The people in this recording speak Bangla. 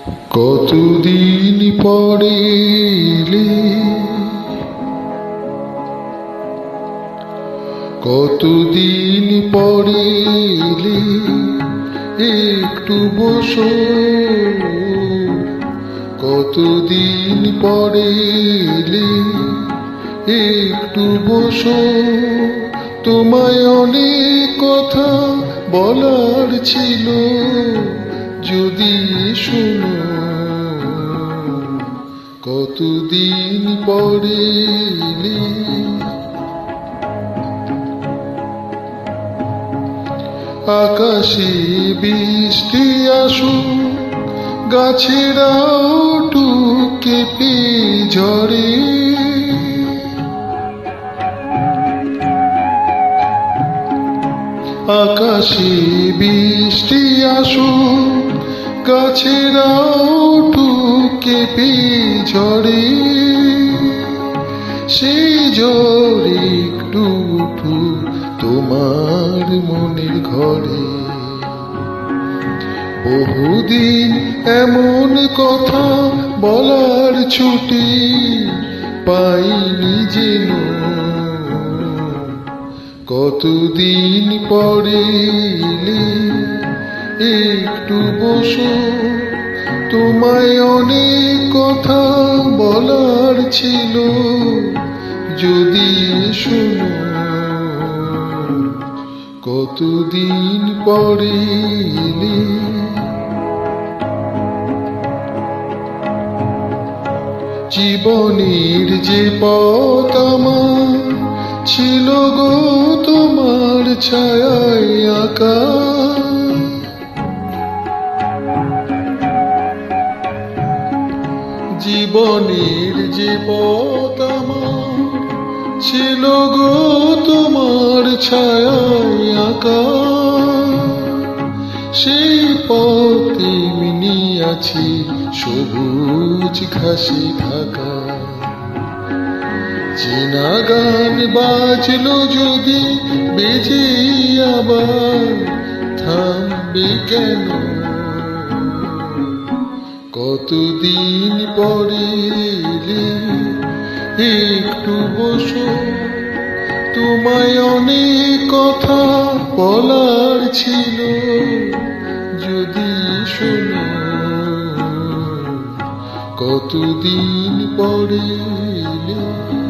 কতদিন পরে এলে, কতদিন পরে এলে, একটু বসো। কতদিন পরে এলে, একটু বসো। তোমায় অনেক কথা বলার ছিল, যদি শোনো। কতদিন পরে এলে, আকাশে বৃষ্টি আসুক, গাছেরাও কেঁপে ঝরে। আকাশে বৃষ্টি আসুক, গাছেরাও কেঁপে ঝরে। সেই ঝড়ে একটু উঠুক তোমার মনের ঘরে। বহুদিন এমন কথা বলার ছুটি পাইনি যেন। কতদিন পরে এলে, একটু বসো। তোমায় অনেক কথা বলার ছিল, যদি শোনো। কতদিন পরে এলে, জীবনের যে পথ আমার ছিল গো তোমার ছায়ায় আঁকা। জীবনের যে পথ আমার ছিল গো তোমার ছায়ায় আঁকা। সেই পথে মিনি আছি সবুজ ঘাসে ঢাকা। চেনা গান বাজলো যদি বেজে আবার, থামবে কেন? কতদিন পরে এলে, একটু বসো। তোমায় অনেক কথা বলার ছিল, যদি শোনো। কতদিন পরে এলে।